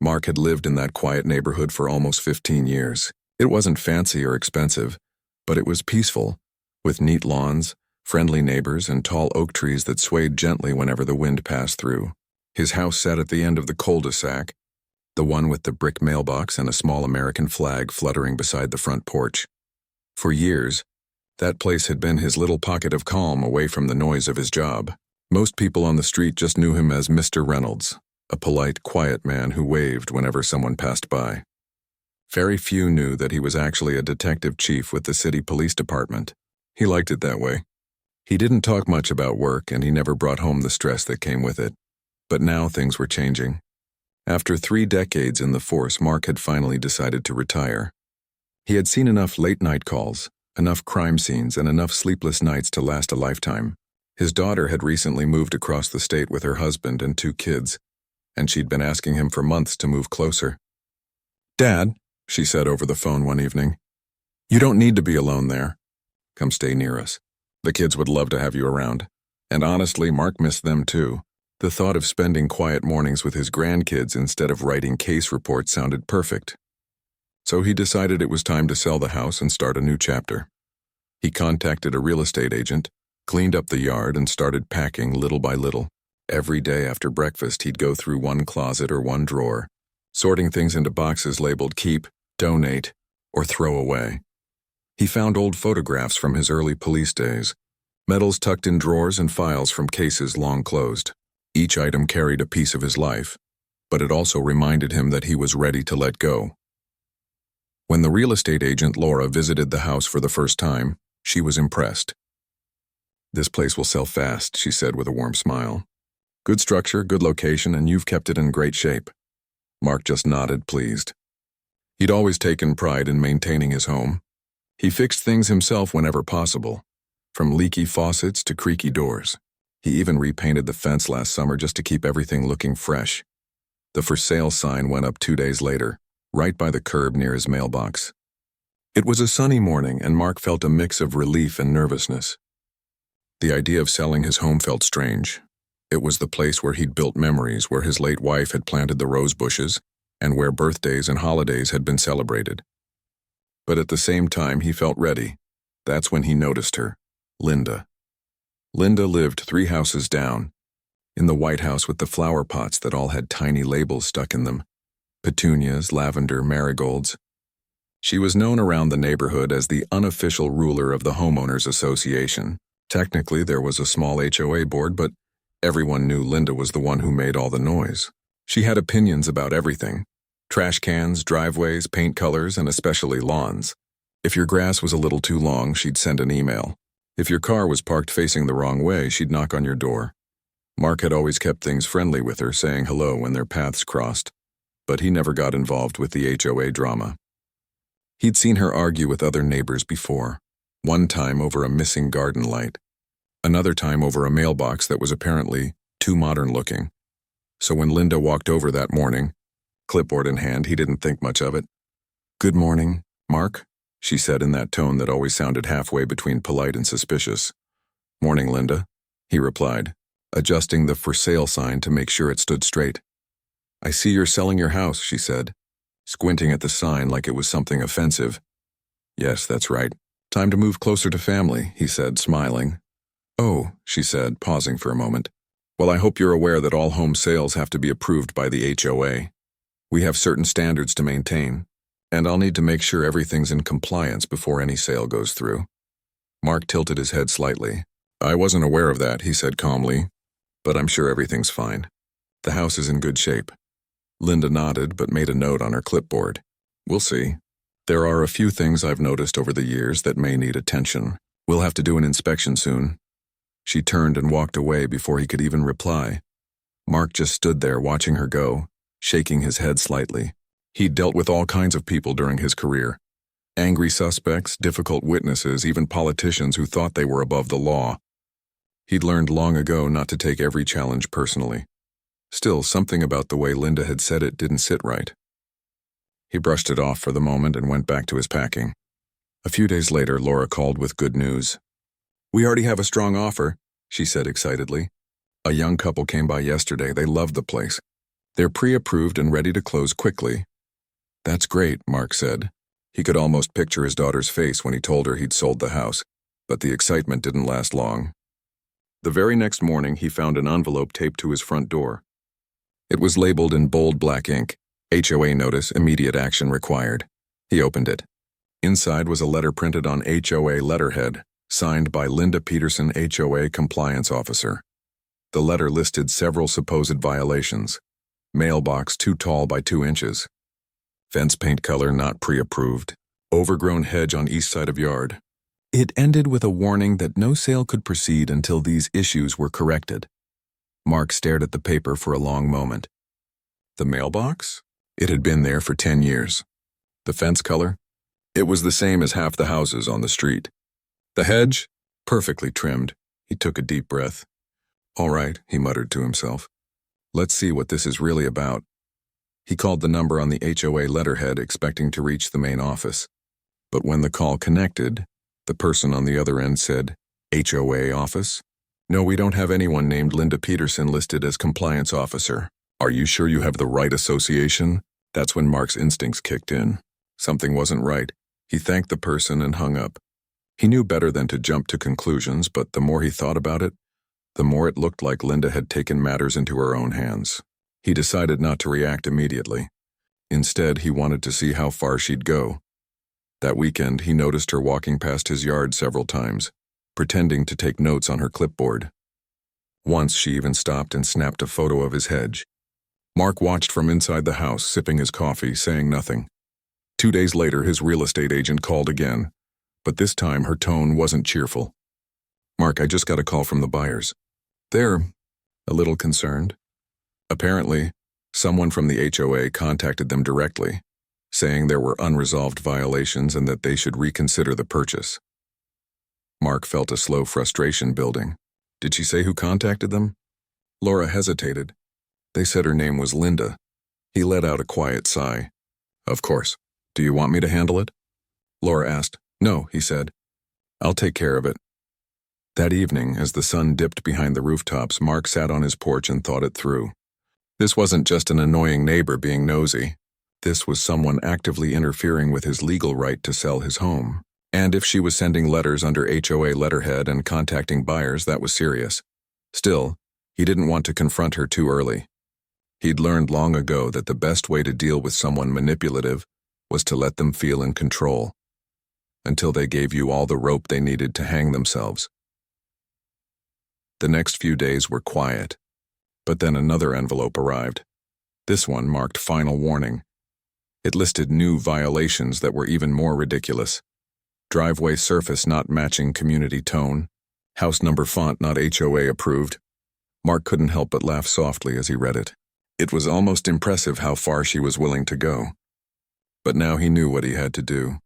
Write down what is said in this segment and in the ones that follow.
Mark had lived in that quiet neighborhood for almost 15 years. It wasn't fancy or expensive, but it was peaceful, with neat lawns, friendly neighbors, and tall oak trees that swayed gently whenever the wind passed through. His house sat at the end of the cul-de-sac, the one with the brick mailbox and a small American flag fluttering beside the front porch. For years, that place had been his little pocket of calm away from the noise of his job. Most people on the street just knew him as Mr. Reynolds, a polite, quiet man who waved whenever someone passed by. Very few knew that he was actually a detective chief with the city police department. He liked it that way. He didn't talk much about work, and he never brought home the stress that came with it. But now things were changing. After 3 decades in the force, Mark had finally decided to retire. He had seen enough late-night calls, enough crime scenes, and enough sleepless nights to last a lifetime. His daughter had recently moved across the state with her husband and 2 kids, and she'd been asking him for months to move closer. "Dad," she said over the phone one evening, "you don't need to be alone there. Come stay near us. The kids would love to have you around." And honestly, Mark missed them too. The thought of spending quiet mornings with his grandkids instead of writing case reports sounded perfect. So he decided it was time to sell the house and start a new chapter. He contacted a real estate agent, cleaned up the yard, and started packing little by little. Every day after breakfast, he'd go through one closet or one drawer, sorting things into boxes labeled keep, donate, or throw away. He found old photographs from his early police days, medals tucked in drawers, and files from cases long closed. Each item carried a piece of his life, but it also reminded him that he was ready to let go. When the real estate agent Laura visited the house for the first time, she was impressed. "This place will sell fast," she said with a warm smile. "Good structure, good location, and you've kept it in great shape." Mark just nodded, pleased. He'd always taken pride in maintaining his home. He fixed things himself whenever possible, from leaky faucets to creaky doors. He even repainted the fence last summer just to keep everything looking fresh. The for sale sign went up 2 days later, right by the curb near his mailbox. It was a sunny morning, and Mark felt a mix of relief and nervousness. The idea of selling his home felt strange. It was the place where he'd built memories, where his late wife had planted the rose bushes, and where birthdays and holidays had been celebrated. But at the same time, he felt ready. That's when he noticed her, Linda. Linda lived 3 houses down, in the white house with the flower pots that all had tiny labels stuck in them: petunias, lavender, marigolds. She was known around the neighborhood as the unofficial ruler of the homeowners association. Technically, there was a small HOA board, but everyone knew Linda was the one who made all the noise. She had opinions about everything: trash cans, driveways, paint colors, and especially lawns. If your grass was a little too long, she'd send an email. If your car was parked facing the wrong way, she'd knock on your door. Mark had always kept things friendly with her, saying hello when their paths crossed, but he never got involved with the HOA drama. He'd seen her argue with other neighbors before, one time over a missing garden light, another time over a mailbox that was apparently too modern-looking. So when Linda walked over that morning, clipboard in hand, he didn't think much of it. "Good morning, Mark," she said in that tone that always sounded halfway between polite and suspicious. "Morning, Linda," he replied, adjusting the for sale sign to make sure it stood straight. "I see you're selling your house," she said, squinting at the sign like it was something offensive. "Yes, that's right. Time to move closer to family," he said, smiling. "Oh," she said, pausing for a moment. "Well, I hope you're aware that all home sales have to be approved by the HOA. We have certain standards to maintain, and I'll need to make sure everything's in compliance before any sale goes through." Mark tilted his head slightly. "I wasn't aware of that," he said calmly, "but I'm sure everything's fine. The house is in good shape." Linda nodded but made a note on her clipboard. "We'll see. There are a few things I've noticed over the years that may need attention. We'll have to do an inspection soon." She turned and walked away before he could even reply. Mark just stood there watching her go, shaking his head slightly. He'd dealt with all kinds of people during his career: angry suspects, difficult witnesses, even politicians who thought they were above the law. He'd learned long ago not to take every challenge personally. Still, something about the way Linda had said it didn't sit right. He brushed it off for the moment and went back to his packing. A few days later, Laura called with good news. "We already have a strong offer," she said excitedly. "A young couple came by yesterday. They loved the place. They're pre-approved and ready to close quickly." "That's great," Mark said. He could almost picture his daughter's face when he told her he'd sold the house, but the excitement didn't last long. The very next morning, he found an envelope taped to his front door. It was labeled in bold black ink, "HOA notice, immediate action required." He opened it. Inside was a letter printed on HOA letterhead, signed by Linda Peterson, HOA compliance officer. The letter listed several supposed violations. Mailbox too tall by 2 inches. Fence paint color not pre-approved. Overgrown hedge on east side of yard. It ended with a warning that no sale could proceed until these issues were corrected. Mark stared at the paper for a long moment. The mailbox? It had been there for 10 years. The fence color? It was the same as half the houses on the street. The hedge? Perfectly trimmed. He took a deep breath. "All right," he muttered to himself. "Let's see what this is really about." He called the number on the HOA letterhead, expecting to reach the main office. But when the call connected, the person on the other end said, "HOA office? No, we don't have anyone named Linda Peterson listed as compliance officer." "Are you sure you have the right association?" That's when Mark's instincts kicked in. Something wasn't right. He thanked the person and hung up. He knew better than to jump to conclusions, but the more he thought about it, the more it looked like Linda had taken matters into her own hands. He decided not to react immediately. Instead, he wanted to see how far she'd go. That weekend, he noticed her walking past his yard several times, pretending to take notes on her clipboard. Once she even stopped and snapped a photo of his hedge. Mark watched from inside the house, sipping his coffee, saying nothing. 2 days later, his real estate agent called again, but this time her tone wasn't cheerful. "Mark, I just got a call from the buyers. They're a little concerned. Apparently, someone from the HOA contacted them directly, saying there were unresolved violations and that they should reconsider the purchase." Mark felt a slow frustration building. Did she say who contacted them? Laura hesitated. They said her name was Linda. He let out a quiet sigh. "Of course. Do you want me to handle it?" Laura asked. "No," he said. "I'll take care of it." That evening, as the sun dipped behind the rooftops, Mark sat on his porch and thought it through. This wasn't just an annoying neighbor being nosy. This was someone actively interfering with his legal right to sell his home. And if she was sending letters under HOA letterhead and contacting buyers, that was serious. Still, he didn't want to confront her too early. He'd learned long ago that the best way to deal with someone manipulative was to let them feel in control, until they gave you all the rope they needed to hang themselves. The next few days were quiet, but then another envelope arrived. This one marked final warning. It listed new violations that were even more ridiculous. Driveway surface not matching community tone. House number font not HOA approved. Mark couldn't help but laugh softly as he read it. It was almost impressive how far she was willing to go. But now he knew what he had to do.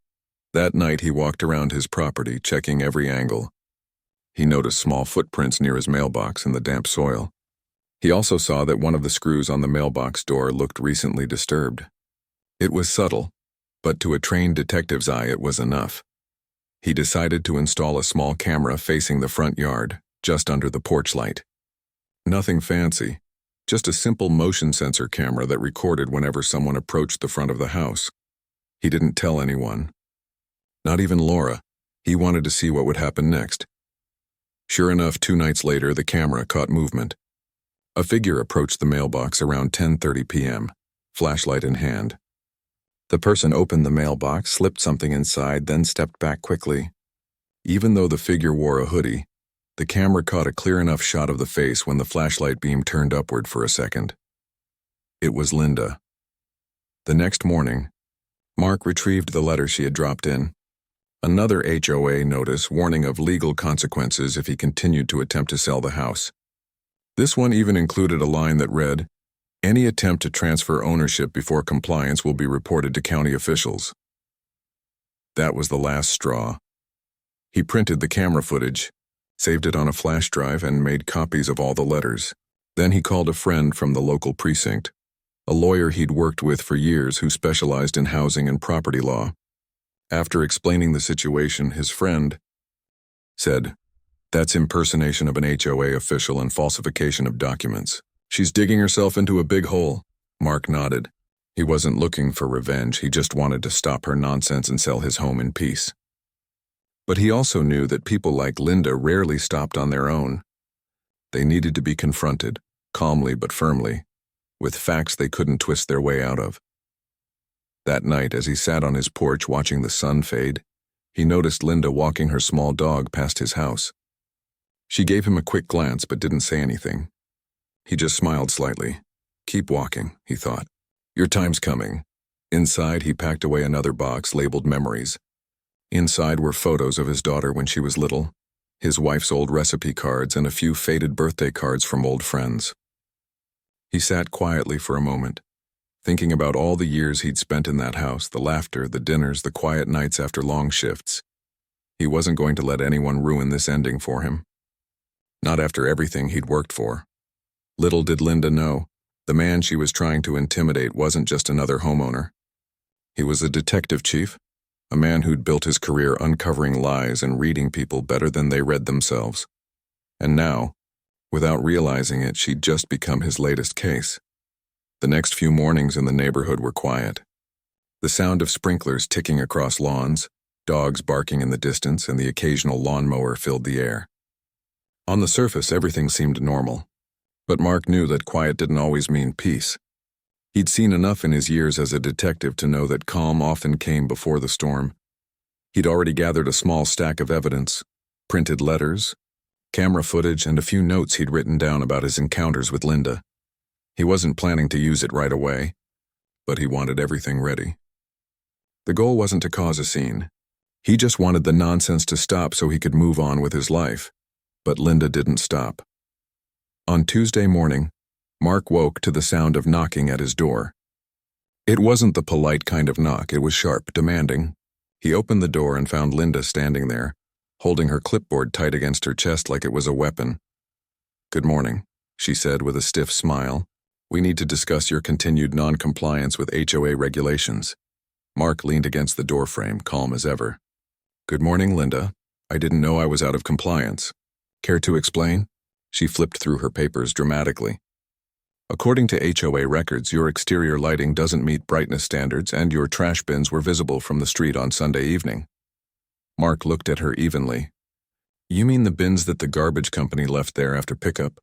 That night he walked around his property, checking every angle. He noticed small footprints near his mailbox in the damp soil. He also saw that one of the screws on the mailbox door looked recently disturbed. It was subtle, but to a trained detective's eye it was enough. He decided to install a small camera facing the front yard, just under the porch light. Nothing fancy, just a simple motion sensor camera that recorded whenever someone approached the front of the house. He didn't tell anyone. Not even Laura. He wanted to see what would happen next. Sure enough, 2 nights later, the camera caught movement. A figure approached the mailbox around 10:30 p.m., flashlight in hand. The person opened the mailbox, slipped something inside, then stepped back quickly. Even though the figure wore a hoodie, the camera caught a clear enough shot of the face when the flashlight beam turned upward for a second. It was Linda. The next morning, Mark retrieved the letter she had dropped in. Another HOA notice warning of legal consequences if he continued to attempt to sell the house. This one even included a line that read, "Any attempt to transfer ownership before compliance will be reported to county officials." That was the last straw. He printed the camera footage, saved it on a flash drive, and made copies of all the letters. Then he called a friend from the local precinct, a lawyer he'd worked with for years who specialized in housing and property law. After explaining the situation, his friend said, "That's impersonation of an HOA official and falsification of documents. She's digging herself into a big hole. Mark nodded. He wasn't looking for revenge, he just wanted to stop her nonsense and sell his home in peace. But he also knew that people like Linda rarely stopped on their own. They needed to be confronted, calmly but firmly, with facts they couldn't twist their way out of. That night, as he sat on his porch watching the sun fade, he noticed Linda walking her small dog past his house. She gave him a quick glance but didn't say anything. He just smiled slightly. Keep walking, he thought. Your time's coming. Inside, he packed away another box labeled memories. Inside were photos of his daughter when she was little, his wife's old recipe cards, and a few faded birthday cards from old friends. He sat quietly for a moment, thinking about all the years he'd spent in that house, the laughter, the dinners, the quiet nights after long shifts. He wasn't going to let anyone ruin this ending for him. Not after everything he'd worked for. Little did Linda know, the man she was trying to intimidate wasn't just another homeowner. He was a detective chief, a man who'd built his career uncovering lies and reading people better than they read themselves. And now, without realizing it, she'd just become his latest case. The next few mornings in the neighborhood were quiet. The sound of sprinklers ticking across lawns, dogs barking in the distance, and the occasional lawnmower filled the air. On the surface, everything seemed normal. But Mark knew that quiet didn't always mean peace. He'd seen enough in his years as a detective to know that calm often came before the storm. He'd already gathered a small stack of evidence, printed letters, camera footage, and a few notes he'd written down about his encounters with Linda. He wasn't planning to use it right away, but he wanted everything ready. The goal wasn't to cause a scene. He just wanted the nonsense to stop so he could move on with his life. But Linda didn't stop. On Tuesday morning, Mark woke to the sound of knocking at his door. It wasn't the polite kind of knock, it was sharp, demanding. He opened the door and found Linda standing there, holding her clipboard tight against her chest like it was a weapon. "Good morning," she said with a stiff smile. "We need to discuss your continued non-compliance with HOA regulations." Mark leaned against the doorframe, calm as ever. "Good morning, Linda. I didn't know I was out of compliance. Care to explain?" She flipped through her papers dramatically. "According to HOA records, your exterior lighting doesn't meet brightness standards and your trash bins were visible from the street on Sunday evening." Mark looked at her evenly. "You mean the bins that the garbage company left there after pickup?"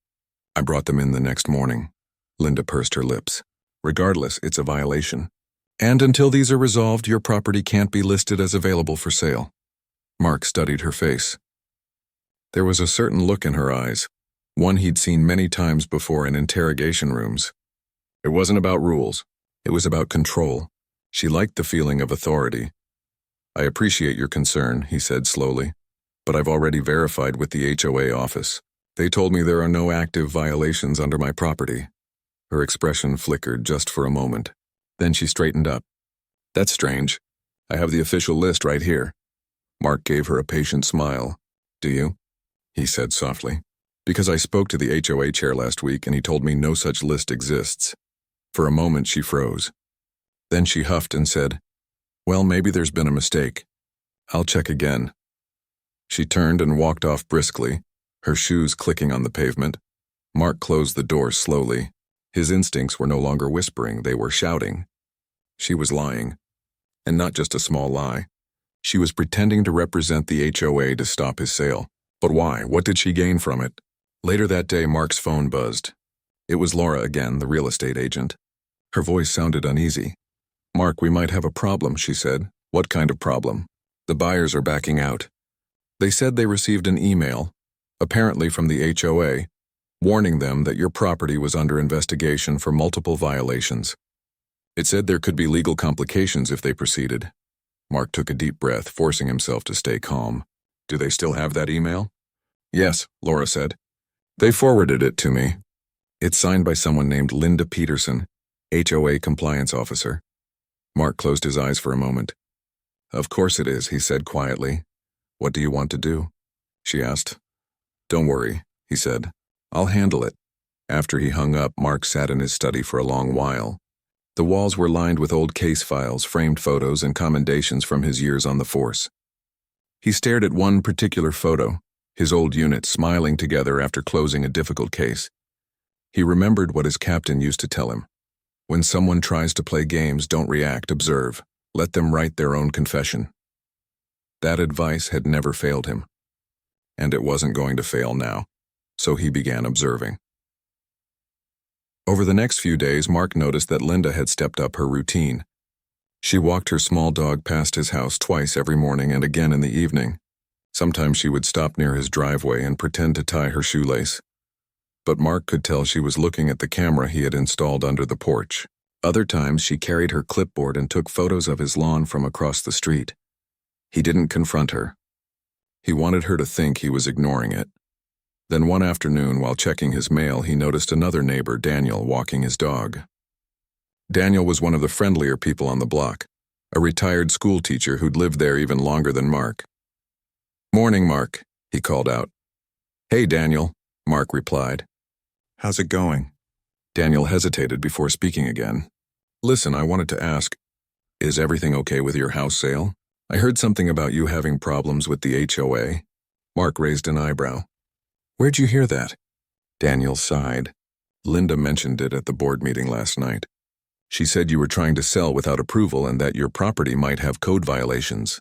"I brought them in the next morning." Linda pursed her lips. "Regardless, it's a violation. And until these are resolved, your property can't be listed as available for sale." Mark studied her face. There was a certain look in her eyes, one he'd seen many times before in interrogation rooms. It wasn't about rules. It was about control. She liked the feeling of authority. "I appreciate your concern," he said slowly, "but I've already verified with the HOA office. They told me there are no active violations under my property." Her expression flickered just for a moment. Then she straightened up. "That's strange. I have the official list right here." Mark gave her a patient smile. "Do you?" he said softly. "Because I spoke to the HOA chair last week and he told me no such list exists." For a moment she froze. Then she huffed and said, "Well, maybe there's been a mistake. I'll check again." She turned and walked off briskly, her shoes clicking on the pavement. Mark closed the door slowly. His instincts were no longer whispering, they were shouting. She was lying. And not just a small lie. She was pretending to represent the HOA to stop his sale. But why? What did she gain from it? Later that day, Mark's phone buzzed. It was Laura again, the real estate agent. Her voice sounded uneasy. "Mark, we might have a problem," she said. "What kind of problem?" "The buyers are backing out. They said they received an email, apparently from the HOA, warning them that your property was under investigation for multiple violations. It said there could be legal complications if they proceeded." Mark took a deep breath, forcing himself to stay calm. "Do they still have that email?" "Yes," Laura said. "They forwarded it to me. It's signed by someone named Linda Peterson, HOA compliance officer." Mark closed his eyes for a moment. "Of course it is," he said quietly. "What do you want to do?" she asked. "Don't worry," he said. "I'll handle it." After he hung up, Mark sat in his study for a long while. The walls were lined with old case files, framed photos, and commendations from his years on the force. He stared at one particular photo, his old unit smiling together after closing a difficult case. He remembered what his captain used to tell him. When someone tries to play games, don't react, observe. Let them write their own confession. That advice had never failed him. And it wasn't going to fail now, so he began observing. Over the next few days, Mark noticed that Linda had stepped up her routine. She walked her small dog past his house twice every morning and again in the evening. Sometimes she would stop near his driveway and pretend to tie her shoelace. But Mark could tell she was looking at the camera he had installed under the porch. Other times she carried her clipboard and took photos of his lawn from across the street. He didn't confront her. He wanted her to think he was ignoring it. Then one afternoon, while checking his mail, he noticed another neighbor, Daniel, walking his dog. Daniel was one of the friendlier people on the block, a retired school teacher who'd lived there even longer than Mark. "Morning, Mark," he called out. "Hey, Daniel," Mark replied. "How's it going?" Daniel hesitated before speaking again. "Listen, I wanted to ask, is everything okay with your house sale? I heard something about you having problems with the HOA. Mark raised an eyebrow. "Where'd you hear that?" Daniel sighed. "Linda mentioned it at the board meeting last night. She said you were trying to sell without approval and that your property might have code violations."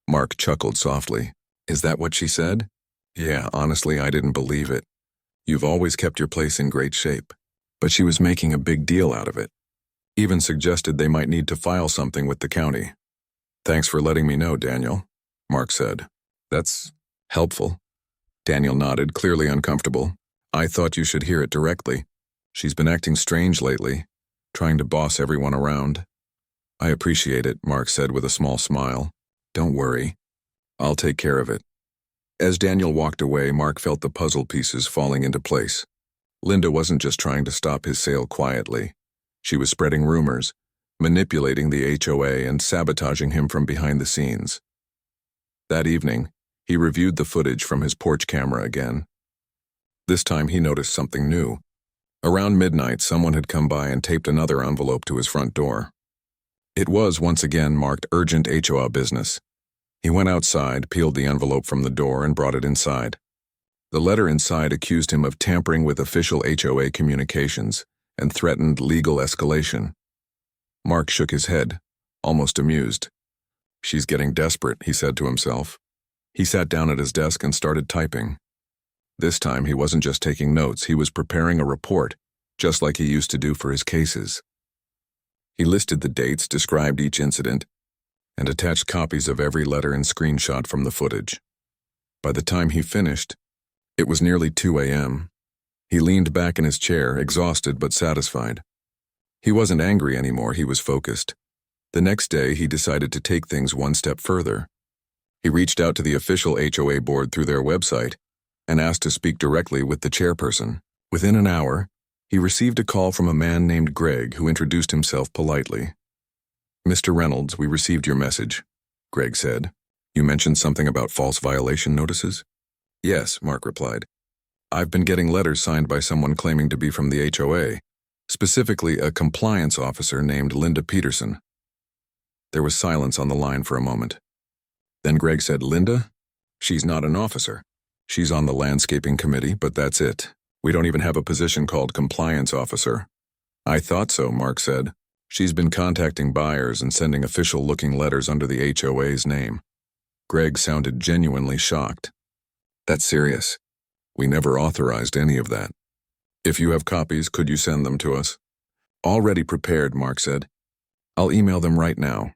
Mark chuckled softly. "Is that what she said?" "Yeah, honestly, I didn't believe it. You've always kept your place in great shape." But she was making a big deal out of it. Even suggested they might need to file something with the county. "Thanks for letting me know, Daniel," Mark said. "That's helpful." Daniel nodded, clearly uncomfortable. "I thought you should hear it directly. She's been acting strange lately, trying to boss everyone around." "I appreciate it," Mark said with a small smile. "Don't worry. I'll take care of it." As Daniel walked away, Mark felt the puzzle pieces falling into place. Linda wasn't just trying to stop his sale quietly. She was spreading rumors, manipulating the HOA, and sabotaging him from behind the scenes. That evening, he reviewed the footage from his porch camera again. This time he noticed something new. Around midnight, someone had come by and taped another envelope to his front door. It was, once again, marked urgent HOA business. He went outside, peeled the envelope from the door, and brought it inside. The letter inside accused him of tampering with official HOA communications and threatened legal escalation. Mark shook his head, almost amused. "She's getting desperate," he said to himself. He sat down at his desk and started typing. This time he wasn't just taking notes, he was preparing a report, just like he used to do for his cases. He listed the dates, described each incident, and attached copies of every letter and screenshot from the footage. By the time he finished, it was nearly 2 a.m. He leaned back in his chair, exhausted but satisfied. He wasn't angry anymore, he was focused. The next day, he decided to take things one step further. He reached out to the official HOA board through their website and asked to speak directly with the chairperson. Within an hour, he received a call from a man named Greg who introduced himself politely. "Mr. Reynolds, we received your message," Greg said. "You mentioned something about false violation notices?" "Yes," Mark replied. "I've been getting letters signed by someone claiming to be from the HOA, specifically a compliance officer named Linda Peterson." There was silence on the line for a moment. Then Greg said, "Linda? She's not an officer. She's on the landscaping committee, but that's it. We don't even have a position called compliance officer." "I thought so," Mark said. "She's been contacting buyers and sending official-looking letters under the HOA's name." Greg sounded genuinely shocked. "That's serious. We never authorized any of that. If you have copies, could you send them to us?" "Already prepared," Mark said. "I'll email them right now."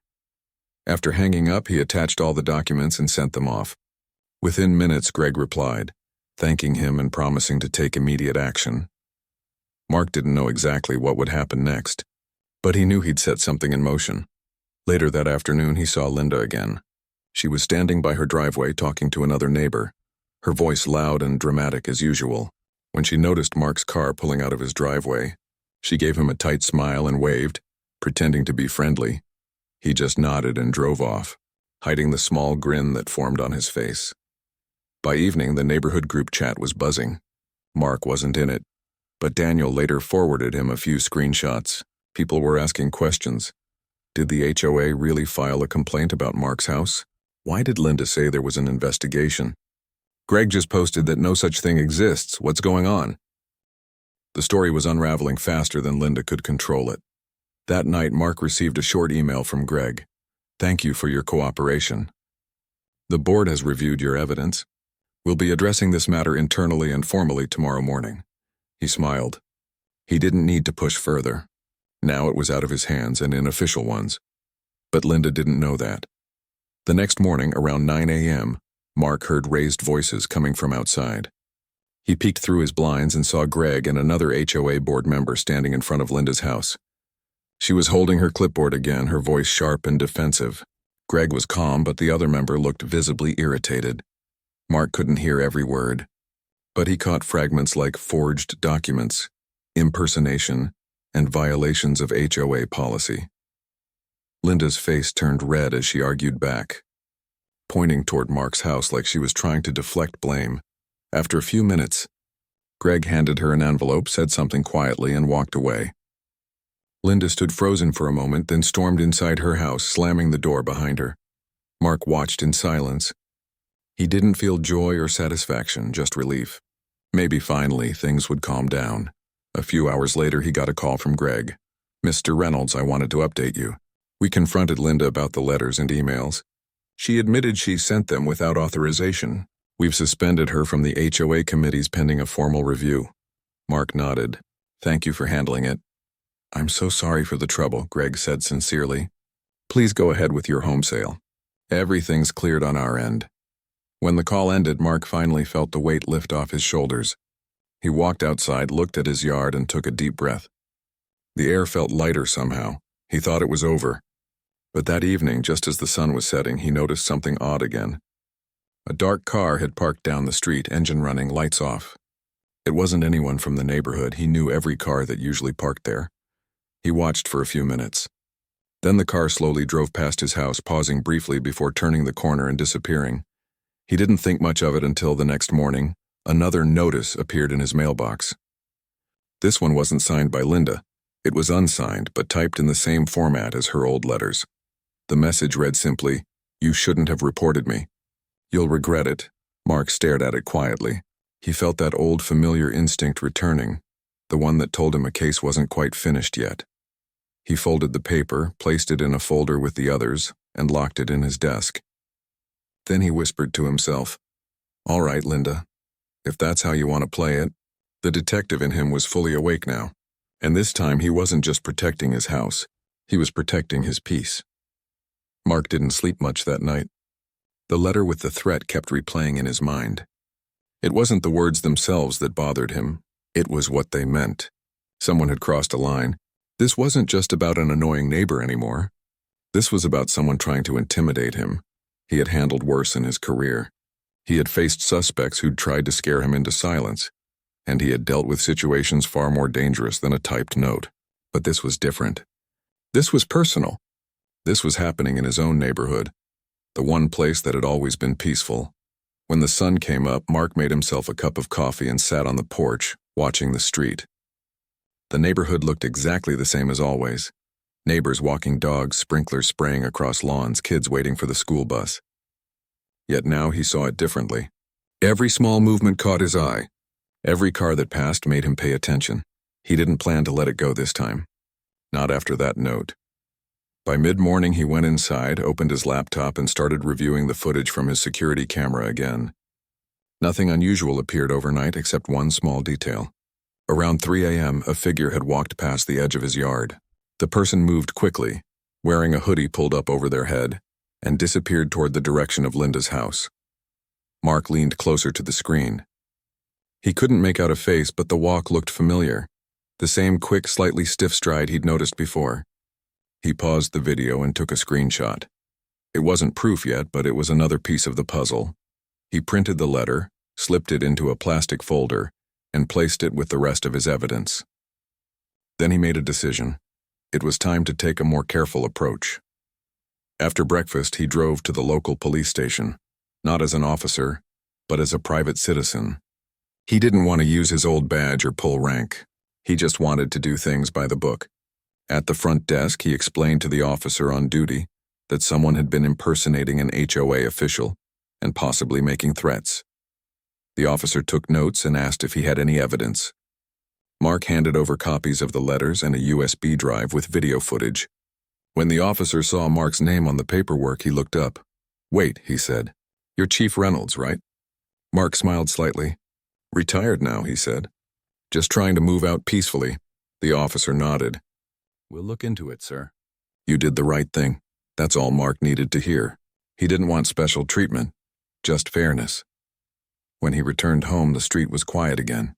After hanging up, he attached all the documents and sent them off. Within minutes, Greg replied, thanking him and promising to take immediate action. Mark didn't know exactly what would happen next, but he knew he'd set something in motion. Later that afternoon, he saw Linda again. She was standing by her driveway talking to another neighbor, her voice loud and dramatic as usual. When she noticed Mark's car pulling out of his driveway, she gave him a tight smile and waved, pretending to be friendly. He just nodded and drove off, hiding the small grin that formed on his face. By evening, the neighborhood group chat was buzzing. Mark wasn't in it, but Daniel later forwarded him a few screenshots. People were asking questions. Did the HOA really file a complaint about Mark's house? Why did Linda say there was an investigation? Greg just posted that no such thing exists. What's going on? The story was unraveling faster than Linda could control it. That night, Mark received a short email from Greg. "Thank you for your cooperation. The board has reviewed your evidence. We'll be addressing this matter internally and formally tomorrow morning." He smiled. He didn't need to push further. Now it was out of his hands and in official ones. But Linda didn't know that. The next morning, around 9 a.m., Mark heard raised voices coming from outside. He peeked through his blinds and saw Greg and another HOA board member standing in front of Linda's house. She was holding her clipboard again, her voice sharp and defensive. Greg was calm, but the other member looked visibly irritated. Mark couldn't hear every word, but he caught fragments like forged documents, impersonation, and violations of HOA policy. Linda's face turned red as she argued back, pointing toward Mark's house like she was trying to deflect blame. After a few minutes, Greg handed her an envelope, said something quietly, and walked away. Linda stood frozen for a moment, then stormed inside her house, slamming the door behind her. Mark watched in silence. He didn't feel joy or satisfaction, just relief. Maybe finally things would calm down. A few hours later, he got a call from Greg. "Mr. Reynolds, I wanted to update you. We confronted Linda about the letters and emails. She admitted she sent them without authorization. We've suspended her from the HOA committees pending a formal review." Mark nodded. "Thank you for handling it." "I'm so sorry for the trouble," Greg said sincerely. "Please go ahead with your home sale. Everything's cleared on our end." When the call ended, Mark finally felt the weight lift off his shoulders. He walked outside, looked at his yard, and took a deep breath. The air felt lighter somehow. He thought it was over. But that evening, just as the sun was setting, he noticed something odd again. A dark car had parked down the street, engine running, lights off. It wasn't anyone from the neighborhood. He knew every car that usually parked there. He watched for a few minutes. Then the car slowly drove past his house, pausing briefly before turning the corner and disappearing. He didn't think much of it until the next morning. Another notice appeared in his mailbox. This one wasn't signed by Linda. It was unsigned, but typed in the same format as her old letters. The message read simply, "You shouldn't have reported me. You'll regret it." Mark stared at it quietly. He felt that old familiar instinct returning, the one that told him a case wasn't quite finished yet. He folded the paper, placed it in a folder with the others, and locked it in his desk. Then he whispered to himself, "All right, Linda, if that's how you want to play it." The detective in him was fully awake now, and this time he wasn't just protecting his house, he was protecting his peace. Mark didn't sleep much that night. The letter with the threat kept replaying in his mind. It wasn't the words themselves that bothered him, it was what they meant. Someone had crossed a line. This wasn't just about an annoying neighbor anymore. This was about someone trying to intimidate him. He had handled worse in his career. He had faced suspects who'd tried to scare him into silence, and he had dealt with situations far more dangerous than a typed note. But this was different. This was personal. This was happening in his own neighborhood, the one place that had always been peaceful. When the sun came up, Mark made himself a cup of coffee and sat on the porch, watching the street. The neighborhood looked exactly the same as always. Neighbors walking dogs, sprinklers spraying across lawns, kids waiting for the school bus. Yet now he saw it differently. Every small movement caught his eye. Every car that passed made him pay attention. He didn't plan to let it go this time. Not after that note. By mid-morning, he went inside, opened his laptop, and started reviewing the footage from his security camera again. Nothing unusual appeared overnight except one small detail. Around 3 a.m., a figure had walked past the edge of his yard. The person moved quickly, wearing a hoodie pulled up over their head, and disappeared toward the direction of Linda's house. Mark leaned closer to the screen. He couldn't make out a face, but the walk looked familiar, the same quick, slightly stiff stride he'd noticed before. He paused the video and took a screenshot. It wasn't proof yet, but it was another piece of the puzzle. He printed the letter, slipped it into a plastic folder, and placed it with the rest of his evidence. Then he made a decision. It was time to take a more careful approach. After breakfast, he drove to the local police station, not as an officer, but as a private citizen. He didn't want to use his old badge or pull rank. He just wanted to do things by the book. At the front desk, he explained to the officer on duty that someone had been impersonating an HOA official and possibly making threats. The officer took notes and asked if he had any evidence. Mark handed over copies of the letters and a USB drive with video footage. When the officer saw Mark's name on the paperwork, he looked up. "Wait," he said. "You're Chief Reynolds, right?" Mark smiled slightly. "Retired now," he said. "Just trying to move out peacefully." The officer nodded. "We'll look into it, sir." "You did the right thing." That's all Mark needed to hear. He didn't want special treatment, just fairness. When he returned home, the street was quiet again.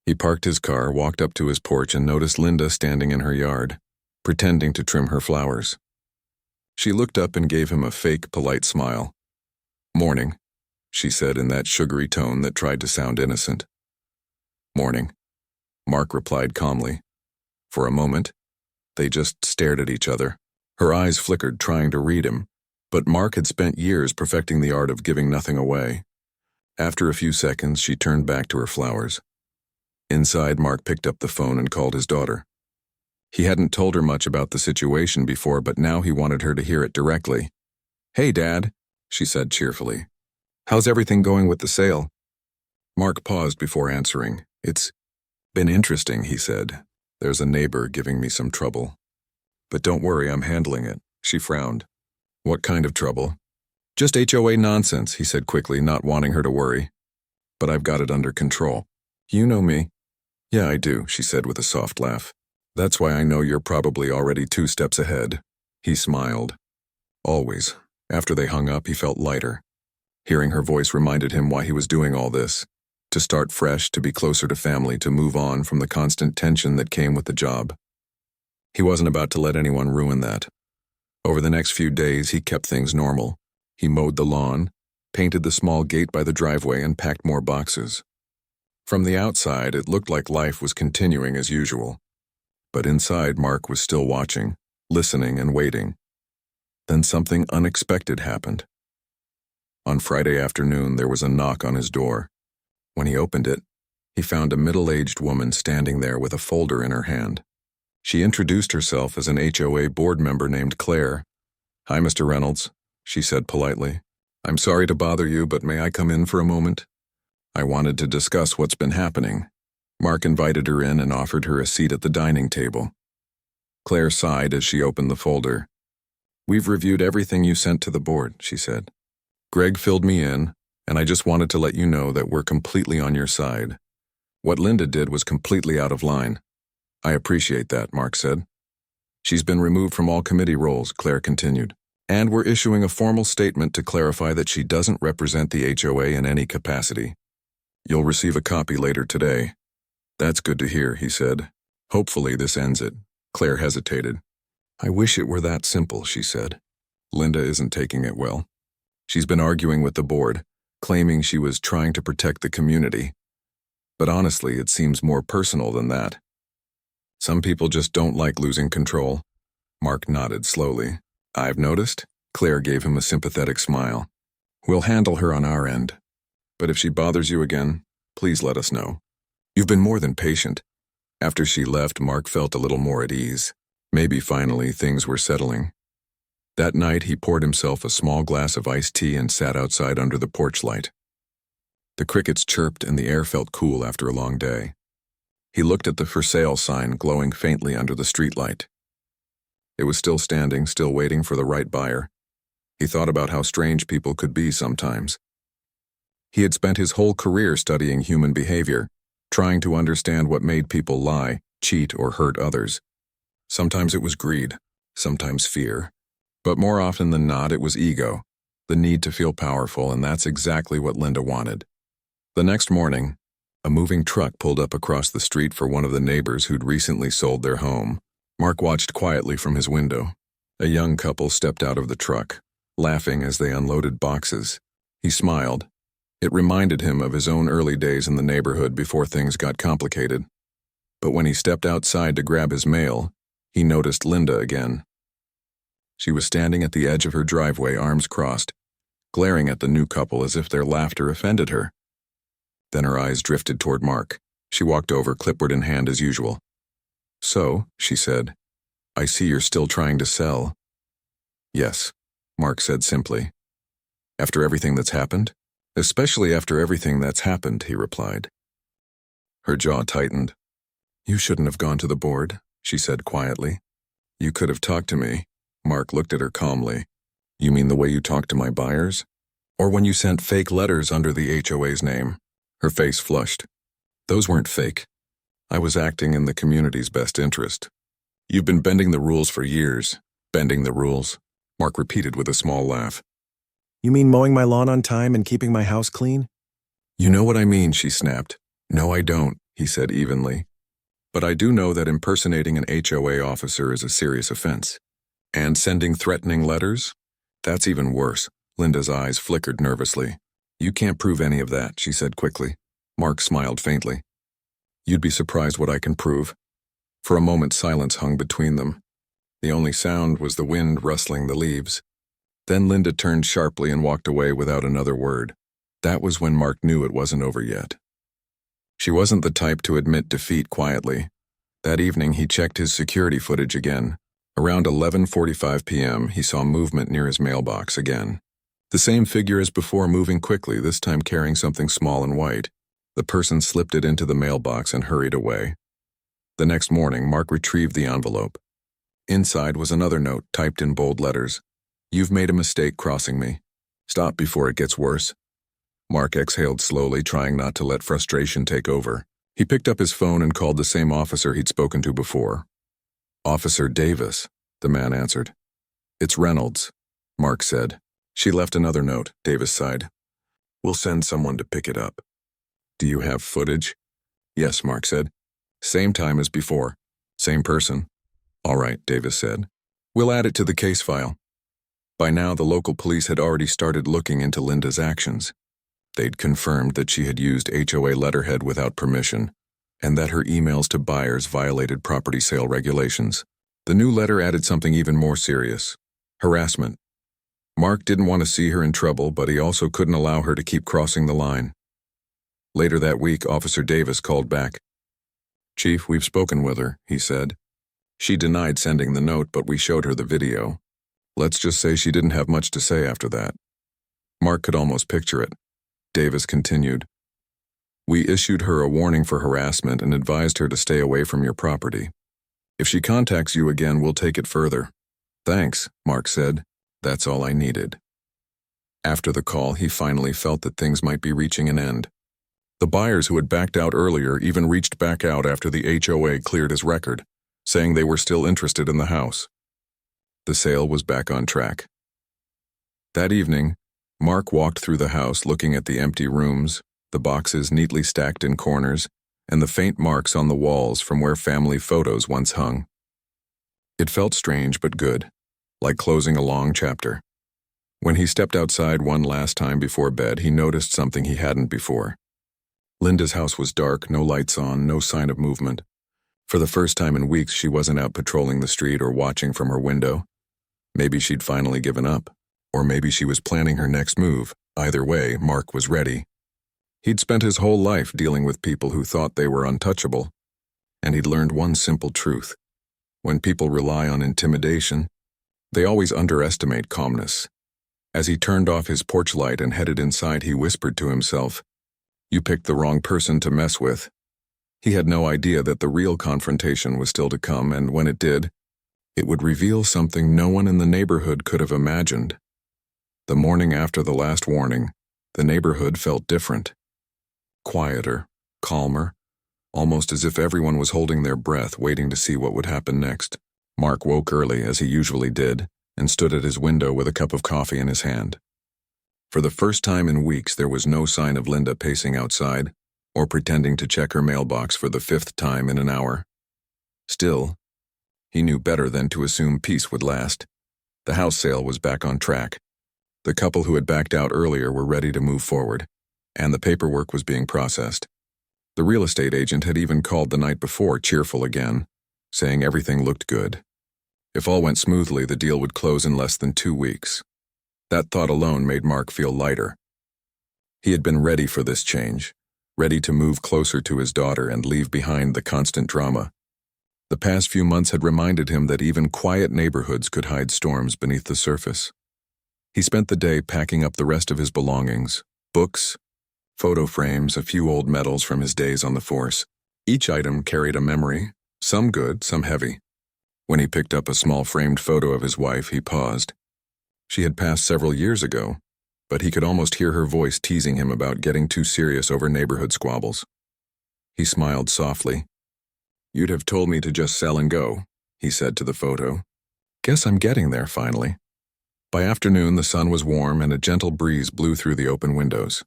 He parked his car, walked up to his porch, and noticed Linda standing in her yard, pretending to trim her flowers. She looked up and gave him a fake, polite smile. "Morning," she said in that sugary tone that tried to sound innocent. "Morning," Mark replied calmly. For a moment, they just stared at each other. Her eyes flickered, trying to read him, but Mark had spent years perfecting the art of giving nothing away. After a few seconds, she turned back to her flowers. Inside, Mark picked up the phone and called his daughter. He hadn't told her much about the situation before, but now he wanted her to hear it directly. "Hey, Dad," she said cheerfully. "How's everything going with the sale?" Mark paused before answering. "It's been interesting," he said. "There's a neighbor giving me some trouble. But don't worry, I'm handling it." She frowned. "What kind of trouble?" "Just HOA nonsense," he said quickly, not wanting her to worry. "But I've got it under control. You know me." "Yeah, I do," she said with a soft laugh. "That's why I know you're probably already 2 steps ahead." He smiled. Always. After they hung up, he felt lighter. Hearing her voice reminded him why he was doing all this. To start fresh, to be closer to family, to move on from the constant tension that came with the job. He wasn't about to let anyone ruin that. Over the next few days, he kept things normal. He mowed the lawn, painted the small gate by the driveway, and packed more boxes. From the outside, it looked like life was continuing as usual. But inside, Mark was still watching, listening and waiting. Then something unexpected happened. On Friday afternoon, there was a knock on his door. When he opened it, he found a middle-aged woman standing there with a folder in her hand. She introduced herself as an HOA board member named Claire. "Hi, Mr. Reynolds," she said politely. "I'm sorry to bother you, but may I come in for a moment? I wanted to discuss what's been happening." Mark invited her in and offered her a seat at the dining table. Claire sighed as she opened the folder. "We've reviewed everything you sent to the board," she said. "Greg filled me in, and I just wanted to let you know that we're completely on your side. What Linda did was completely out of line." "I appreciate that," Mark said. "She's been removed from all committee roles," Claire continued. "And we're issuing a formal statement to clarify that she doesn't represent the HOA in any capacity. You'll receive a copy later today." "That's good to hear," he said. "Hopefully this ends it." Claire hesitated. "I wish it were that simple," she said. "Linda isn't taking it well. She's been arguing with the board, claiming she was trying to protect the community. But honestly, it seems more personal than that. Some people just don't like losing control." Mark nodded slowly. "I've noticed." Claire gave him a sympathetic smile. "We'll handle her on our end. But if she bothers you again, please let us know. You've been more than patient." After she left, Mark felt a little more at ease. Maybe finally things were settling. That night, he poured himself a small glass of iced tea and sat outside under the porch light. The crickets chirped and the air felt cool after a long day. He looked at the for sale sign glowing faintly under the streetlight. It was still standing, still waiting for the right buyer. He thought about how strange people could be sometimes. He had spent his whole career studying human behavior, trying to understand what made people lie, cheat, or hurt others. Sometimes it was greed, sometimes fear. But more often than not, it was ego, the need to feel powerful, and that's exactly what Linda wanted. The next morning, a moving truck pulled up across the street for one of the neighbors who'd recently sold their home. Mark watched quietly from his window. A young couple stepped out of the truck, laughing as they unloaded boxes. He smiled. It reminded him of his own early days in the neighborhood before things got complicated. But when he stepped outside to grab his mail, he noticed Linda again. She was standing at the edge of her driveway, arms crossed, glaring at the new couple as if their laughter offended her. Then her eyes drifted toward Mark. She walked over, clipboard in hand as usual. "So," she said, "I see you're still trying to sell." "Yes," Mark said simply. "After everything that's happened?" "Especially after everything that's happened," he replied. Her jaw tightened. You shouldn't have gone to the board, she said quietly. You could have talked to me. Mark looked at her calmly. You mean the way you talked to my buyers? Or when you sent fake letters under the HOA's name? Her face flushed. Those weren't fake. I was acting in the community's best interest. You've been bending the rules for years. Bending the rules, Mark repeated with a small laugh. You mean mowing my lawn on time and keeping my house clean? You know what I mean, she snapped. No, I don't, he said evenly. But I do know that impersonating an HOA officer is a serious offense. And sending threatening letters? That's even worse. Linda's eyes flickered nervously. You can't prove any of that, she said quickly. Mark smiled faintly. You'd be surprised what I can prove. For a moment, silence hung between them. The only sound was the wind rustling the leaves. Then Linda turned sharply and walked away without another word. That was when Mark knew it wasn't over yet. She wasn't the type to admit defeat quietly. That evening, he checked his security footage again. Around 11:45 p.m., he saw movement near his mailbox again. The same figure as before, moving quickly, this time carrying something small and white. The person slipped it into the mailbox and hurried away. The next morning, Mark retrieved the envelope. Inside was another note typed in bold letters. You've made a mistake crossing me. Stop before it gets worse. Mark exhaled slowly, trying not to let frustration take over. He picked up his phone and called the same officer he'd spoken to before. Officer Davis, the man answered. It's Reynolds, Mark said. She left another note, Davis sighed. We'll send someone to pick it up. Do you have footage? Yes, Mark said. Same time as before. Same person. All right, Davis said. We'll add it to the case file. By now, the local police had already started looking into Linda's actions. They'd confirmed that she had used HOA letterhead without permission, and that her emails to buyers violated property sale regulations. The new letter added something even more serious: harassment. Mark didn't want to see her in trouble, but he also couldn't allow her to keep crossing the line. Later that week, Officer Davis called back. Chief, we've spoken with her, he said. She denied sending the note, but we showed her the video. Let's just say she didn't have much to say after that. Mark could almost picture it. Davis continued. We issued her a warning for harassment and advised her to stay away from your property. If she contacts you again, we'll take it further. Thanks, Mark said. That's all I needed. After the call, he finally felt that things might be reaching an end. The buyers who had backed out earlier even reached back out after the HOA cleared his record, saying they were still interested in the house. The sale was back on track. That evening, Mark walked through the house looking at the empty rooms, the boxes neatly stacked in corners, and the faint marks on the walls from where family photos once hung. It felt strange but good, like closing a long chapter. When he stepped outside one last time before bed, he noticed something he hadn't before. Linda's house was dark, no lights on, no sign of movement. For the first time in weeks, she wasn't out patrolling the street or watching from her window. Maybe she'd finally given up, or maybe she was planning her next move. Either way, Mark was ready. He'd spent his whole life dealing with people who thought they were untouchable, and he'd learned one simple truth. When people rely on intimidation, they always underestimate calmness. As he turned off his porch light and headed inside, he whispered to himself, "You picked the wrong person to mess with." He had no idea that the real confrontation was still to come, and when it did, it would reveal something no one in the neighborhood could have imagined. The morning after the last warning, the neighborhood felt different. Quieter, calmer, almost as if everyone was holding their breath, waiting to see what would happen next. Mark woke early, as he usually did, and stood at his window with a cup of coffee in his hand. For the first time in weeks, there was no sign of Linda pacing outside, or pretending to check her mailbox for the 5th time in an hour. Still, he knew better than to assume peace would last. The house sale was back on track. The couple who had backed out earlier were ready to move forward, and the paperwork was being processed. The real estate agent had even called the night before, cheerful again, saying everything looked good. If all went smoothly, the deal would close in less than 2 weeks. That thought alone made Mark feel lighter. He had been ready for this change, ready to move closer to his daughter and leave behind the constant drama. The past few months had reminded him that even quiet neighborhoods could hide storms beneath the surface. He spent the day packing up the rest of his belongings: books, photo frames, a few old medals from his days on the force. Each item carried a memory, some good, some heavy. When he picked up a small framed photo of his wife, he paused. She had passed several years ago, but he could almost hear her voice teasing him about getting too serious over neighborhood squabbles. He smiled softly. "You'd have told me to just sell and go," he said to the photo. "Guess I'm getting there finally." By afternoon, the sun was warm and a gentle breeze blew through the open windows.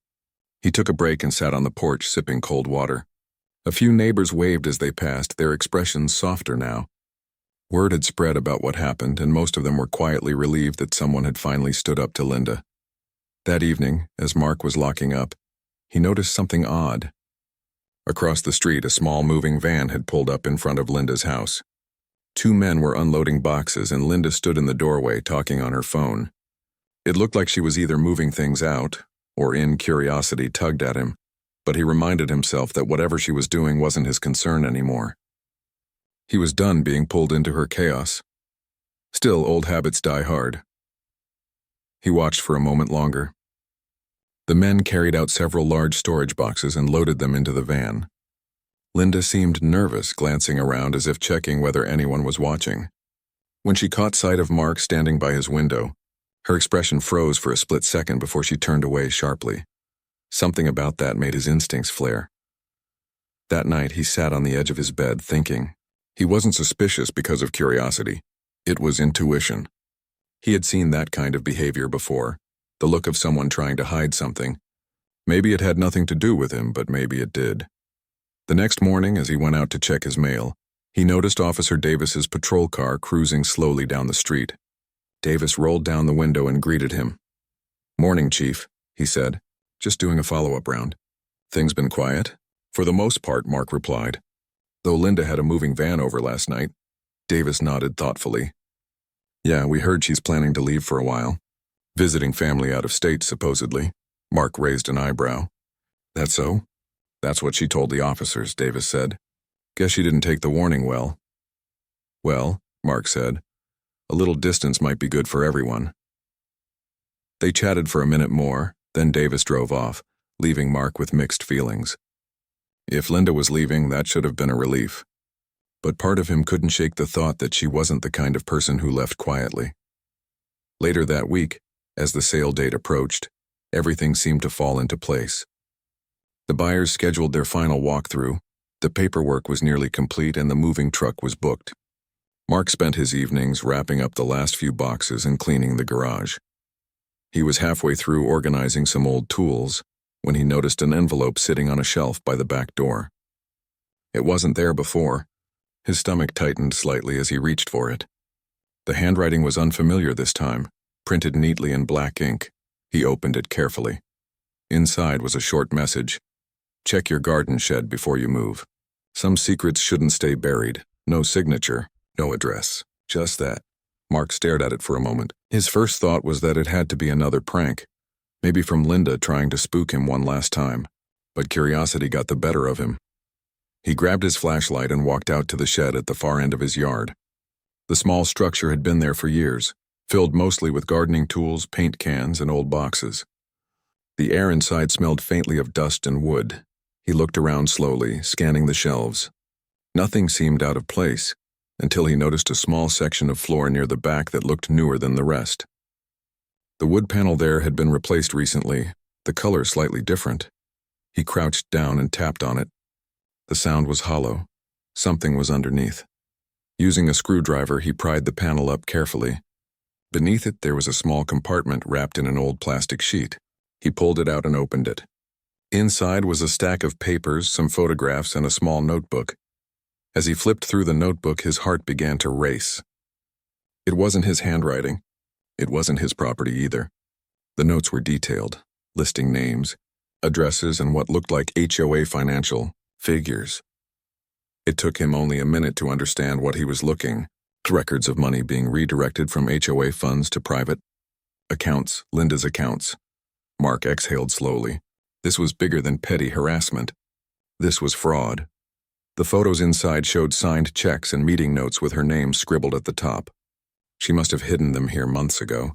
He took a break and sat on the porch sipping cold water. A few neighbors waved as they passed, their expressions softer now. Word had spread about what happened, and most of them were quietly relieved that someone had finally stood up to Linda. That evening, as Mark was locking up, he noticed something odd. Across the street, a small moving van had pulled up in front of Linda's house. Two men were unloading boxes, and Linda stood in the doorway talking on her phone. It looked like she was either moving things out, or in curiosity tugged at him, but he reminded himself that whatever she was doing wasn't his concern anymore. He was done being pulled into her chaos. Still, old habits die hard. He watched for a moment longer. The men carried out several large storage boxes and loaded them into the van. Linda seemed nervous, glancing around as if checking whether anyone was watching. When she caught sight of Mark standing by his window, her expression froze for a split second before she turned away sharply. Something about that made his instincts flare. That night, he sat on the edge of his bed thinking. He wasn't suspicious because of curiosity. It was intuition. He had seen that kind of behavior before, the look of someone trying to hide something. Maybe it had nothing to do with him, but maybe it did. The next morning, as he went out to check his mail, he noticed Officer Davis's patrol car cruising slowly down the street. Davis rolled down the window and greeted him. "Morning, Chief," he said. "Just doing a follow-up round." "Things been quiet?" "For the most part," Mark replied. "Though Linda had a moving van over last night." Davis nodded thoughtfully. "Yeah, we heard she's planning to leave for a while. Visiting family out of state, supposedly." Mark raised an eyebrow. "That so?" "That's what she told the officers," Davis said. "Guess she didn't take the warning well." "Well," Mark said, "a little distance might be good for everyone." They chatted for a minute more, then Davis drove off, leaving Mark with mixed feelings. If Linda was leaving, that should have been a relief. But part of him couldn't shake the thought that she wasn't the kind of person who left quietly. Later that week, as the sale date approached, everything seemed to fall into place. The buyers scheduled their final walkthrough, the paperwork was nearly complete, and the moving truck was booked. Mark spent his evenings wrapping up the last few boxes and cleaning the garage. He was halfway through organizing some old tools when he noticed an envelope sitting on a shelf by the back door. It wasn't there before. His stomach tightened slightly as he reached for it. The handwriting was unfamiliar this time, printed neatly in black ink. He opened it carefully. Inside was a short message. "Check your garden shed before you move. Some secrets shouldn't stay buried. No signature, no address. Just that." Mark stared at it for a moment. His first thought was that it had to be another prank, maybe from Linda trying to spook him one last time. But curiosity got the better of him. He grabbed his flashlight and walked out to the shed at the far end of his yard. The small structure had been there for years, filled mostly with gardening tools, paint cans, and old boxes. The air inside smelled faintly of dust and wood. He looked around slowly, scanning the shelves. Nothing seemed out of place, until he noticed a small section of floor near the back that looked newer than the rest. The wood panel there had been replaced recently, the color slightly different. He crouched down and tapped on it. The sound was hollow. Something was underneath. Using a screwdriver, he pried the panel up carefully. Beneath it, there was a small compartment wrapped in an old plastic sheet. He pulled it out and opened it. Inside was a stack of papers, some photographs, and a small notebook. As he flipped through the notebook, his heart began to race. It wasn't his handwriting. It wasn't his property either. The notes were detailed, listing names, addresses, and what looked like HOA financial figures. It took him only a minute to understand what he was looking. Records of money being redirected from HOA funds to private accounts, Linda's accounts. Mark exhaled slowly. This was bigger than petty harassment. This was fraud. The photos inside showed signed checks and meeting notes with her name scribbled at the top. She must have hidden them here months ago.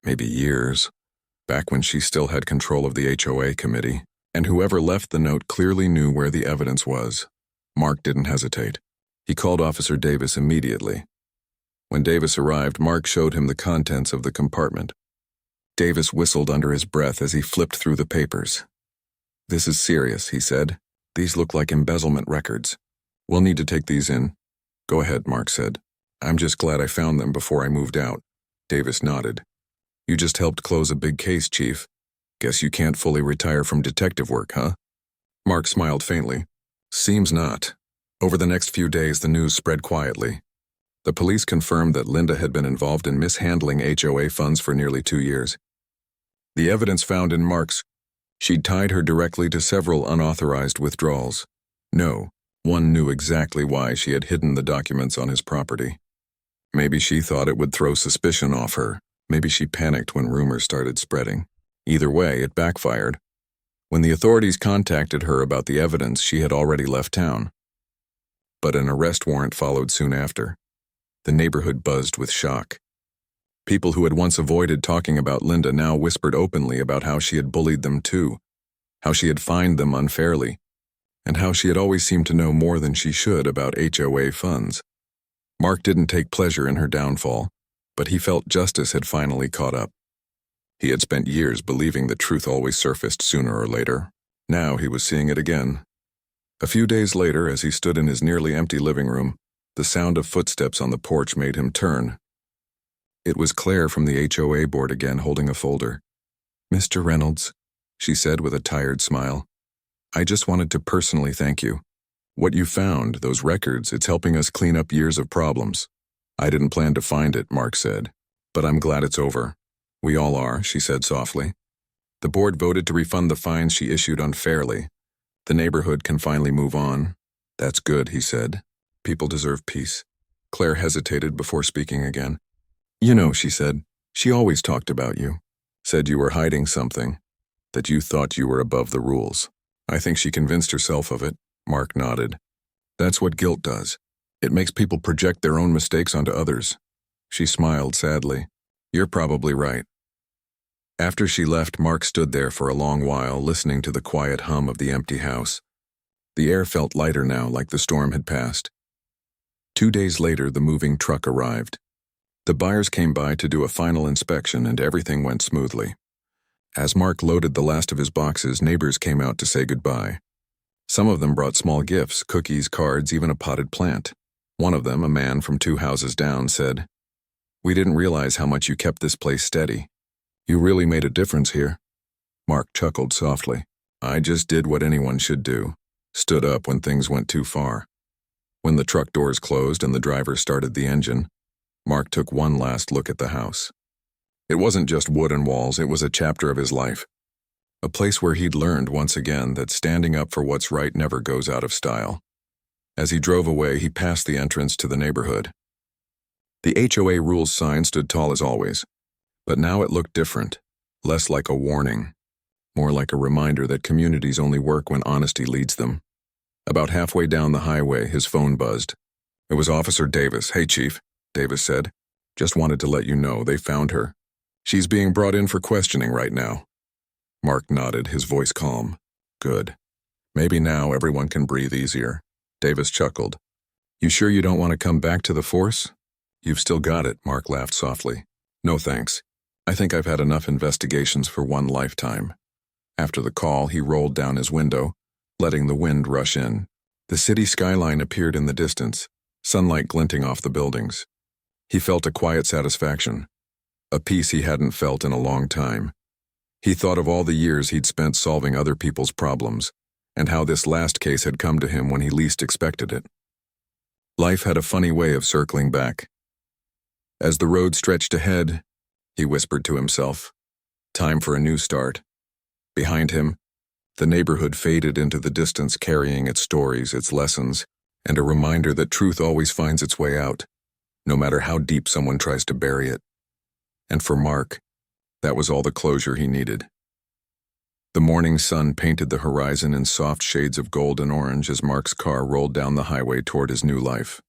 Maybe years, back when she still had control of the HOA committee, and whoever left the note clearly knew where the evidence was. Mark didn't hesitate. He called Officer Davis immediately. When Davis arrived, Mark showed him the contents of the compartment. Davis whistled under his breath as he flipped through the papers. "This is serious," he said. "These look like embezzlement records. We'll need to take these in." "Go ahead," Mark said. "I'm just glad I found them before I moved out." Davis nodded. "You just helped close a big case, Chief. Guess you can't fully retire from detective work, huh?" Mark smiled faintly. "Seems not." Over the next few days, the news spread quietly. The police confirmed that Linda had been involved in mishandling HOA funds for nearly 2 years. The evidence found in Mark's, she'd tied her directly to several unauthorized withdrawals. No, one knew exactly why she had hidden the documents on his property. Maybe she thought it would throw suspicion off her. Maybe she panicked when rumors started spreading. Either way, it backfired. When the authorities contacted her about the evidence, she had already left town. But an arrest warrant followed soon after. The neighborhood buzzed with shock. People who had once avoided talking about Linda now whispered openly about how she had bullied them too, how she had fined them unfairly, and how she had always seemed to know more than she should about HOA funds. Mark didn't take pleasure in her downfall, but he felt justice had finally caught up. He had spent years believing the truth always surfaced sooner or later. Now he was seeing it again. A few days later, as he stood in his nearly empty living room, the sound of footsteps on the porch made him turn. It was Claire from the HOA board again, holding a folder. "Mr. Reynolds," she said with a tired smile, "I just wanted to personally thank you. What you found, those records, it's helping us clean up years of problems." "I didn't plan to find it," Mark said, "but I'm glad it's over." "We all are," she said softly. "The board voted to refund the fines she issued unfairly. The neighborhood can finally move on." "That's good," he said. "People deserve peace." Claire hesitated before speaking again. "You know," she said, "she always talked about you. Said you were hiding something, that you thought you were above the rules." "I think she convinced herself of it," Mark nodded. "That's what guilt does. It makes people project their own mistakes onto others." She smiled sadly. "You're probably right." After she left, Mark stood there for a long while, listening to the quiet hum of the empty house. The air felt lighter now, like the storm had passed. 2 days later, the moving truck arrived. The buyers came by to do a final inspection, and everything went smoothly. As Mark loaded the last of his boxes, neighbors came out to say goodbye. Some of them brought small gifts, cookies, cards, even a potted plant. One of them, a man from 2 houses down, said, "We didn't realize how much you kept this place steady. You really made a difference here." Mark chuckled softly. "I just did what anyone should do. Stood up when things went too far." When the truck doors closed and the driver started the engine, Mark took one last look at the house. It wasn't just wood and walls, it was a chapter of his life. A place where he'd learned once again that standing up for what's right never goes out of style. As he drove away, he passed the entrance to the neighborhood. The HOA rules sign stood tall as always, but now it looked different, less like a warning, more like a reminder that communities only work when honesty leads them. About halfway down the highway, his phone buzzed. It was Officer Davis. "Hey, Chief," Davis said. "Just wanted to let you know they found her. She's being brought in for questioning right now." Mark nodded, his voice calm. "Good. Maybe now everyone can breathe easier." Davis chuckled. "You sure you don't want to come back to the force?" "You've still got it," Mark laughed softly. "No thanks. I think I've had enough investigations for one lifetime." After the call, he rolled down his window, letting the wind rush in. The city skyline appeared in the distance, sunlight glinting off the buildings. He felt a quiet satisfaction, a peace he hadn't felt in a long time. He thought of all the years he'd spent solving other people's problems, and how this last case had come to him when he least expected it. Life had a funny way of circling back. As the road stretched ahead, he whispered to himself, time for a new start. Behind him, the neighborhood faded into the distance, carrying its stories, its lessons, and a reminder that truth always finds its way out, no matter how deep someone tries to bury it. And for Mark, that was all the closure he needed. The morning sun painted the horizon in soft shades of gold and orange as Mark's car rolled down the highway toward his new life.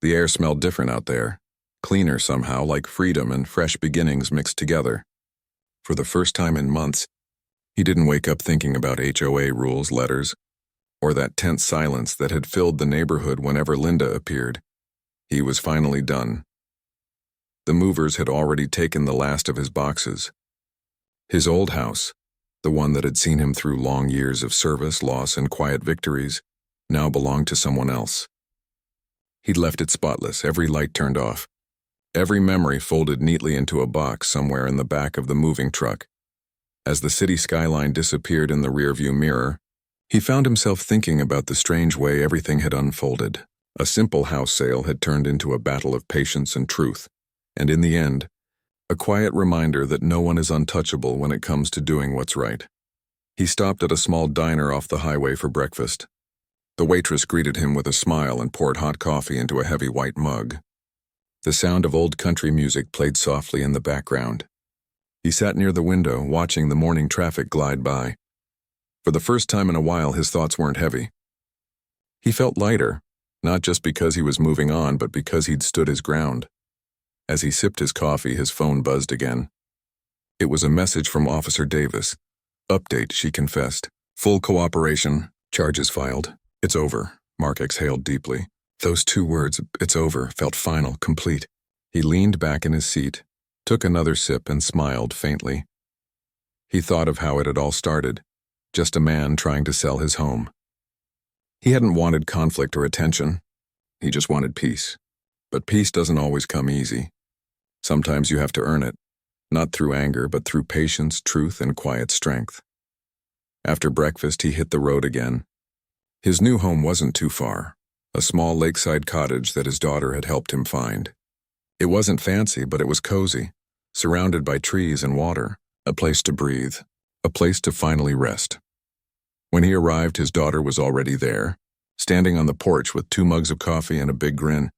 The air smelled different out there, cleaner somehow, like freedom and fresh beginnings mixed together. For the first time in months, he didn't wake up thinking about HOA rules, letters, or that tense silence that had filled the neighborhood whenever Linda appeared. He was finally done. The movers had already taken the last of his boxes. His old house, the one that had seen him through long years of service, loss, and quiet victories, now belonged to someone else. He'd left it spotless, every light turned off, every memory folded neatly into a box somewhere in the back of the moving truck. As the city skyline disappeared in the rearview mirror, he found himself thinking about the strange way everything had unfolded. A simple house sale had turned into a battle of patience and truth, and in the end, a quiet reminder that no one is untouchable when it comes to doing what's right. He stopped at a small diner off the highway for breakfast. The waitress greeted him with a smile and poured hot coffee into a heavy white mug. The sound of old country music played softly in the background. He sat near the window, watching the morning traffic glide by. For the first time in a while, his thoughts weren't heavy. He felt lighter, not just because he was moving on, but because he'd stood his ground. As he sipped his coffee, his phone buzzed again. It was a message from Officer Davis. Update, she confessed. Full cooperation. Charges filed. It's over. Mark exhaled deeply. Those two words, it's over, felt final, complete. He leaned back in his seat, took another sip, and smiled faintly. He thought of how it had all started. Just a man trying to sell his home. He hadn't wanted conflict or attention. He just wanted peace. But peace doesn't always come easy. Sometimes you have to earn it, not through anger, but through patience, truth, and quiet strength. After breakfast, he hit the road again. His new home wasn't too far, a small lakeside cottage that his daughter had helped him find. It wasn't fancy, but it was cozy, surrounded by trees and water, a place to breathe, a place to finally rest. When he arrived, his daughter was already there, standing on the porch with 2 mugs of coffee and a big grin.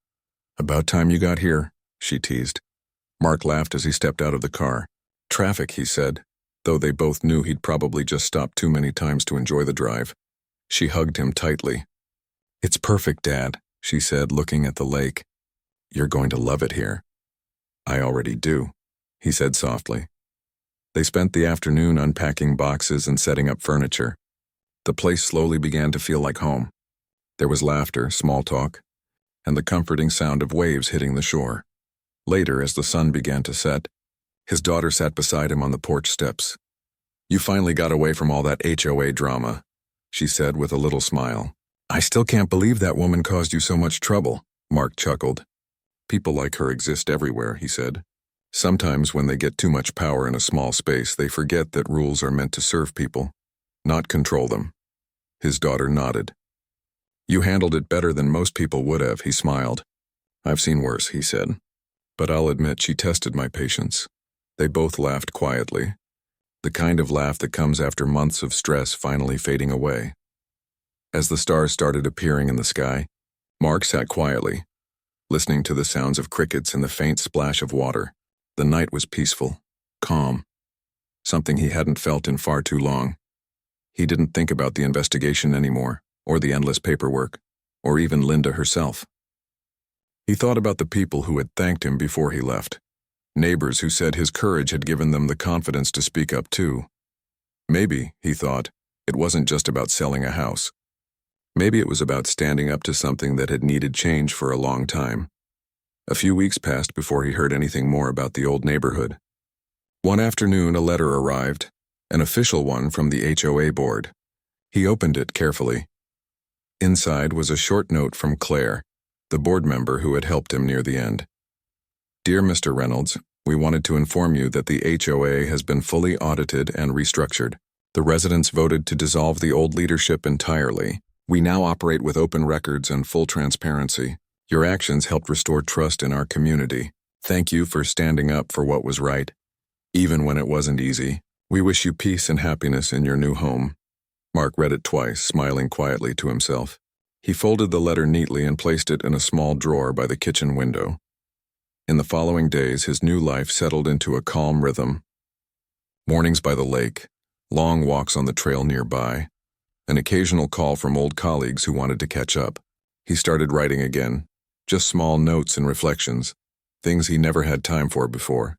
"About time you got here," she teased. Mark laughed as he stepped out of the car. "Traffic," he said, though they both knew he'd probably just stopped too many times to enjoy the drive. She hugged him tightly. "It's perfect, Dad," she said, looking at the lake. "You're going to love it here." "I already do," he said softly. They spent the afternoon unpacking boxes and setting up furniture. The place slowly began to feel like home. There was laughter, small talk, and the comforting sound of waves hitting the shore. Later, as the sun began to set, his daughter sat beside him on the porch steps. "You finally got away from all that HOA drama," she said with a little smile. "I still can't believe that woman caused you so much trouble," Mark chuckled. "People like her exist everywhere," he said. "Sometimes when they get too much power in a small space, they forget that rules are meant to serve people, not control them." His daughter nodded. "You handled it better than most people would have," he smiled. "I've seen worse," he said. "But I'll admit she tested my patience." They both laughed quietly, the kind of laugh that comes after months of stress finally fading away. As the stars started appearing in the sky, Mark sat quietly, listening to the sounds of crickets and the faint splash of water. The night was peaceful, calm, something he hadn't felt in far too long. He didn't think about the investigation anymore, or the endless paperwork, or even Linda herself. He thought about the people who had thanked him before he left, neighbors who said his courage had given them the confidence to speak up too. Maybe, he thought, it wasn't just about selling a house. Maybe it was about standing up to something that had needed change for a long time. A few weeks passed before he heard anything more about the old neighborhood. One afternoon, a letter arrived, an official one from the HOA board. He opened it carefully. Inside was a short note from Claire, the board member who had helped him near the end. "Dear Mr. Reynolds, we wanted to inform you that the HOA has been fully audited and restructured. The residents voted to dissolve the old leadership entirely. We now operate with open records and full transparency. Your actions helped restore trust in our community. Thank you for standing up for what was right, even when it wasn't easy. We wish you peace and happiness in your new home." Mark read it twice, smiling quietly to himself. He folded the letter neatly and placed it in a small drawer by the kitchen window. In the following days, his new life settled into a calm rhythm. Mornings by the lake, long walks on the trail nearby, an occasional call from old colleagues who wanted to catch up. He started writing again, just small notes and reflections, things he never had time for before.